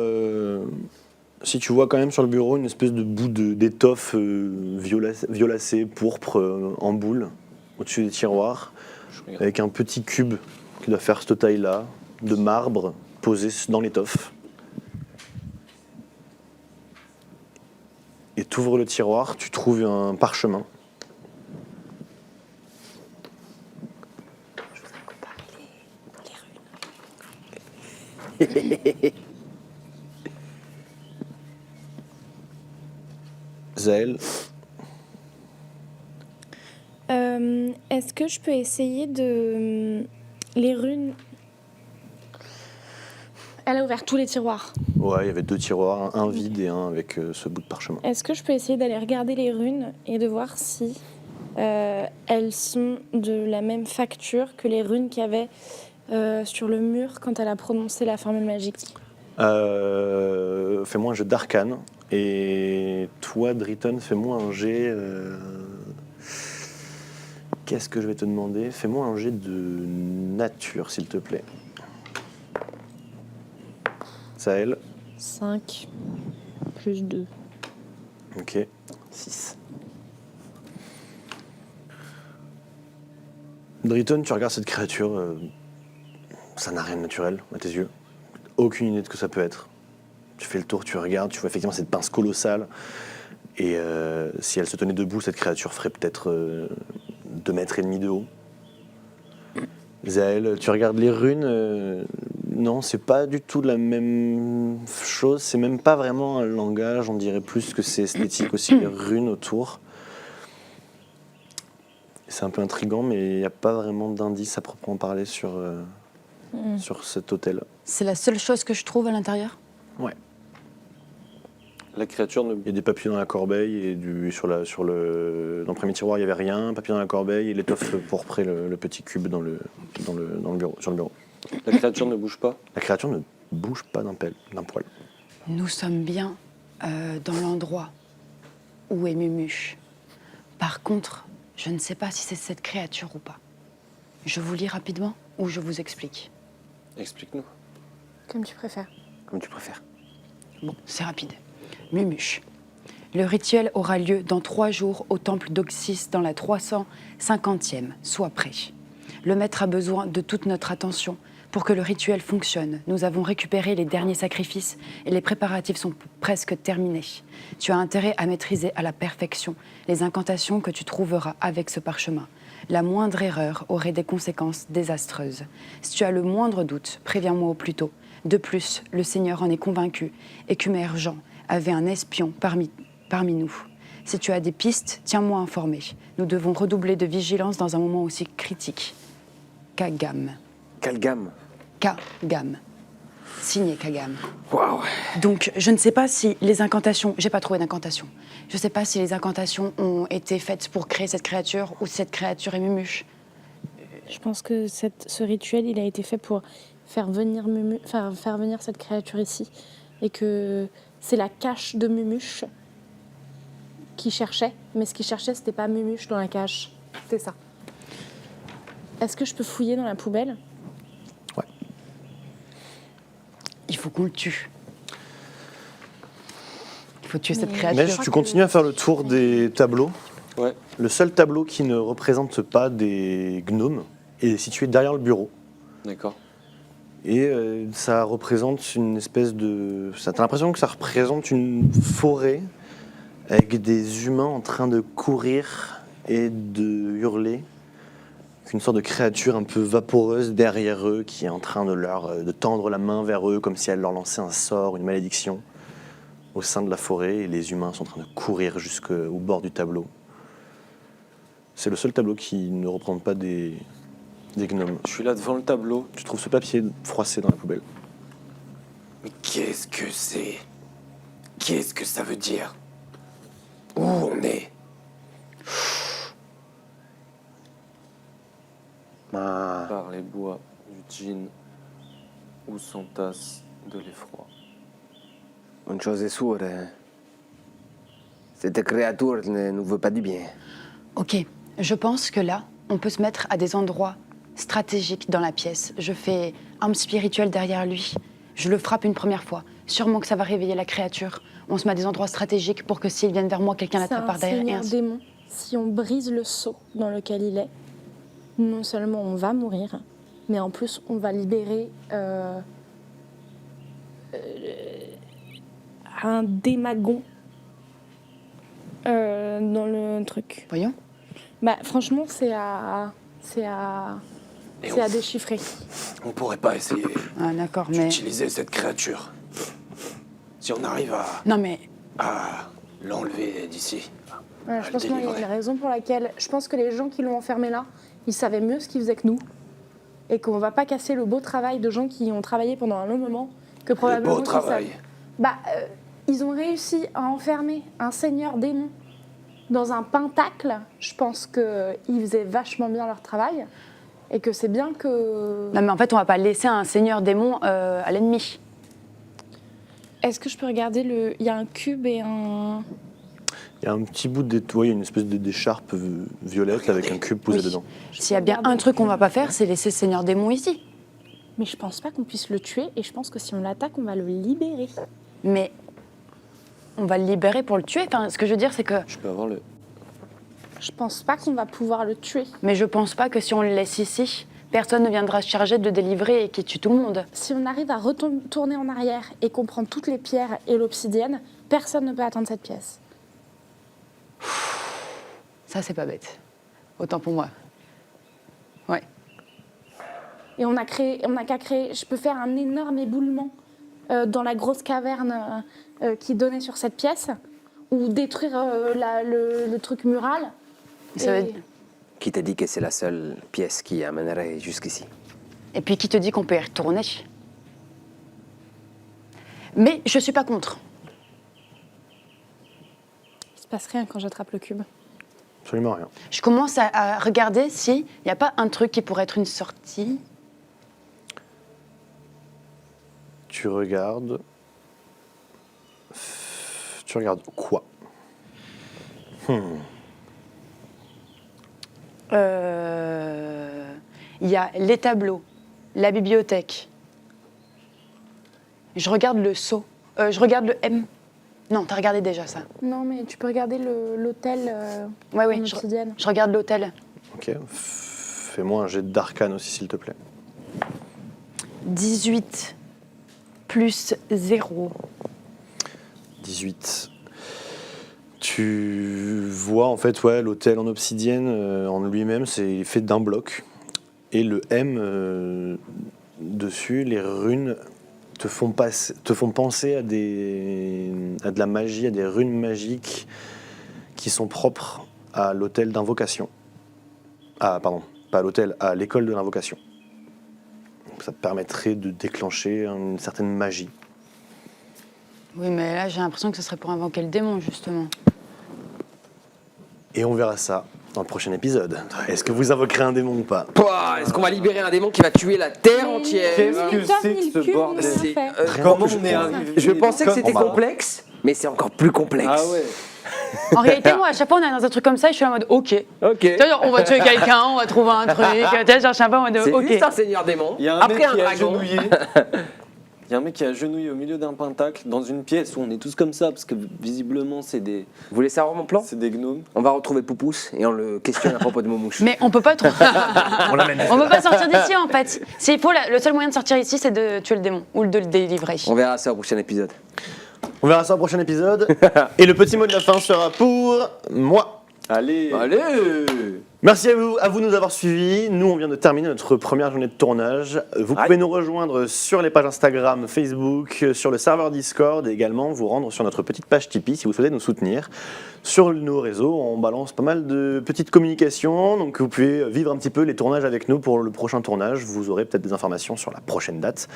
tu vois quand même sur le bureau une espèce de bout d'étoffe violacée, pourpre, en boule, au-dessus des tiroirs, avec un petit cube qui doit faire cette taille-là, de marbre posé dans l'étoffe. Et tu ouvres le tiroir, tu trouves un parchemin. Je voudrais comparer les runes. Zaël, Est-ce que je peux essayer de... les runes... Elle a ouvert tous les tiroirs. ouais, il y avait 2 tiroirs, un vide et un avec ce bout de parchemin. Est-ce que je peux essayer d'aller regarder les runes et de voir si elles sont de la même facture que les runes qu'il y avait sur le mur quand elle a prononcé la formule magique? Fais-moi un jeu d'arcane. Et toi, Driton, fais-moi un jet... Qu'est-ce que je vais te demander? Fais-moi un jet de nature, s'il te plaît. Sahel. 5 plus 2. Ok. 6. Driton, tu regardes cette créature, ça n'a rien de naturel à tes yeux. Aucune idée de ce que ça peut être. Tu fais le tour, tu regardes, tu vois effectivement cette pince colossale. Et si elle se tenait debout, cette créature ferait peut-être 2 mètres et demi de haut. Zaël, tu regardes les runes, non, c'est pas du tout la même chose. C'est même pas vraiment un langage, on dirait plus que c'est esthétique aussi, les runes autour. C'est un peu intriguant, mais il n'y a pas vraiment d'indice à proprement parler sur cet hôtel. C'est la seule chose que je trouve à l'intérieur. Ouais. La créature ne... Il y a des papiers dans la corbeille et dans le premier tiroir il n'y avait rien, papier dans la corbeille et l'étoffe pourprée, le petit cube dans le bureau, sur le bureau. La créature ne bouge pas. La créature ne bouge pas d'un poil. Nous sommes bien dans l'endroit où est Mumuche. Par contre, je ne sais pas si c'est cette créature ou pas. Je vous lis rapidement ou je vous explique. Explique-nous. Comme tu préfères. Comme tu préfères. Bon, c'est rapide. Mumuche. Le rituel aura lieu dans 3 jours au temple d'Oxys dans la 350e, soit près. Le maître a besoin de toute notre attention pour que le rituel fonctionne. Nous avons récupéré les derniers sacrifices et les préparatifs sont presque terminés. Tu as intérêt à maîtriser à la perfection les incantations que tu trouveras avec ce parchemin. La moindre erreur aurait des conséquences désastreuses. Si tu as le moindre doute, préviens-moi au plus tôt. De plus, le Seigneur en est convaincu et qu'Humère Jean avait un espion parmi nous. Si tu as des pistes, tiens-moi informé. Nous devons redoubler de vigilance dans un moment aussi critique. Kagam. Quelle gamme? Kagam. Signé Kagam. Waouh. Donc, je ne sais pas si les incantations... J'ai pas trouvé d'incantation. Je ne sais pas si les incantations ont été faites pour créer cette créature ou si cette créature est Mumuche. Je pense que ce rituel, il a été fait pour faire venir cette créature ici. Et que c'est la cache de Mumuche qui cherchait. Mais ce qu'il cherchait, c'était pas Mumuche dans la cache. C'était ça. Est-ce que je peux fouiller dans la poubelle? Ouais. Il faut qu'on le tue. Il faut tuer cette créature. Neige, tu continues à faire le tour des tableaux. Ouais. Le seul tableau qui ne représente pas des gnomes est situé derrière le bureau. D'accord. Et ça représente une espèce de... T'as l'impression que ça représente une forêt avec des humains en train de courir et de hurler. Une sorte de créature un peu vaporeuse derrière eux qui est en train de tendre la main vers eux comme si elle leur lançait un sort, une malédiction au sein de la forêt. Et les humains sont en train de courir jusqu'au bord du tableau. C'est le seul tableau qui ne représente pas des gnomes. Je suis là devant le tableau. Tu trouves ce papier froissé dans la poubelle. Mais qu'est-ce que c'est? Qu'est-ce que ça veut dire? Où on est? Par les bois du djinn où s'entasse de l'effroi. Une chose est sûre, cette créature ne nous veut pas du bien. Ok, je pense que là, on peut se mettre à des endroits stratégiques dans la pièce. Je fais arme spirituelle derrière lui. Je le frappe une première fois. Sûrement que ça va réveiller la créature. On se met à des endroits stratégiques pour que s'il vient vers moi, quelqu'un l'attrape par derrière. C'est un démon. Si on brise le seau dans lequel il est, non seulement on va mourir, mais en plus on va libérer un démagon dans le truc. Voyons. Bah franchement c'est à Et C'est à déchiffrer. on pourrait pas essayer Ah, d'accord, mais. d'utiliser cette créature. Si on arrive Non, mais. à l'enlever d'ici. Voilà, je le pense qu'il y a délivrer. une raison pour laquelle. Je pense que les gens qui l'ont enfermé là, ils savaient mieux ce qu'ils faisaient que nous. Et qu'on va pas casser le beau travail de gens qui ont travaillé pendant un long moment. Que Le probablement. beau qu'ils travail. savent. Bah, ils ont réussi à enfermer un seigneur démon dans un pentacle. Je pense qu'ils faisaient vachement bien leur travail. Et que c'est bien que. Non, mais en fait, on va pas laisser un seigneur démon à l'ennemi. Est-ce que je peux regarder le. Il y a un cube et un. Il y a un petit bout une espèce d'écharpe violette avec un cube posé Oui. dedans. S'il y a bien un truc qu'on va pas faire, c'est laisser le seigneur démon ici. Mais je pense pas qu'on puisse le tuer. Et je pense que si on l'attaque, on va le libérer. Mais on va le libérer pour le tuer. Enfin, ce que je veux dire, c'est que. Je peux avoir le. Je pense pas qu'on va pouvoir le tuer. Mais je pense pas que si on le laisse ici, personne ne viendra se charger de le délivrer et qu'il tue tout le monde. Si on arrive à retourner en arrière et qu'on prend toutes les pierres et l'obsidienne, personne ne peut atteindre cette pièce. Ça, c'est pas bête. Autant pour moi. Ouais. Et on a qu'à créer. Je peux faire un énorme éboulement dans la grosse caverne qui donnait sur cette pièce, ou détruire le truc mural. Ça Et- veut- Qui t'a dit que c'est la seule pièce qui amènerait jusqu'ici? Et puis qui te dit qu'on peut y retourner? Mais je suis pas contre. Il se passe rien quand j'attrape le cube. Absolument rien. Je commence à regarder s'il n'y a pas un truc qui pourrait être une sortie. Tu regardes. Tu regardes quoi? Il y a les tableaux, la bibliothèque. Je regarde le seau. Je regarde le M. Non, t'as regardé déjà ça. Non, mais tu peux regarder l'hôtel Ouais, en oui. obsidienne. Je regarde l'hôtel. Ok. Fais-moi un jet d'arcane aussi, s'il te plaît. 18 plus 0. 18. Tu vois en fait l'hôtel en obsidienne en lui-même, c'est fait d'un bloc. Et le M dessus, les runes te font penser à de la magie, à des runes magiques qui sont propres à l'hôtel d'invocation. Ah pardon, pas à l'hôtel, à l'école de l'invocation. Donc, ça te permettrait de déclencher une certaine magie. Oui, mais là, j'ai l'impression que ce serait pour invoquer le démon, justement. Et on verra ça dans le prochain épisode. Est-ce que vous invoquerez un démon ou pas? Pouah, est-ce qu'on va libérer un démon qui va tuer la terre entière? Qu'est-ce que Ni Tom, c'est ni que le ce cube, bordel? ni C'est- rien fait. Comment on est arrivé? Je pensais que c'était Comment- complexe, mais c'est encore plus complexe. Ah ouais. En réalité, moi, à chaque fois, on est dans un truc comme ça, et je suis en mode OK. Ok. Tu vois, genre, on va tuer quelqu'un, on va trouver un truc. Tu vois, genre, je suis un peu en mode C'est OK. juste un seigneur démon. Il y a un Après mec un qui est dragon. agenouillé. Il y a un mec qui est agenouillé au milieu d'un pentacle dans une pièce où on est tous comme ça parce que visiblement c'est des Vous voulez savoir mon plan? gnomes. On va retrouver Poupousse et on le questionne à propos de Momouche. Mais on peut pas trop. On l'amène. On peut pas sortir d'ici, en fait. S'il faut, le seul moyen de sortir ici, c'est de tuer le démon ou de le délivrer. On verra ça au prochain épisode. On verra ça au prochain épisode. Et le petit mot de la fin sera pour moi. Allez. Allez! Merci à vous de nous avoir suivis. Nous, on vient de terminer notre première journée de tournage. Vous pouvez nous rejoindre sur les pages Instagram, Facebook, sur le serveur Discord et également vous rendre sur notre petite page Tipeee si vous souhaitez nous soutenir. Sur nos réseaux, on balance pas mal de petites communications, donc vous pouvez vivre un petit peu les tournages avec nous pour le prochain tournage. Vous aurez peut-être des informations sur la prochaine date.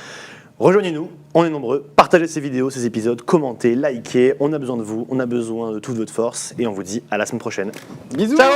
Rejoignez-nous, on est nombreux. Partagez ces vidéos, ces épisodes, commentez, likez. On a besoin de vous, on a besoin de toute votre force et on vous dit à la semaine prochaine. Bisous. Ciao!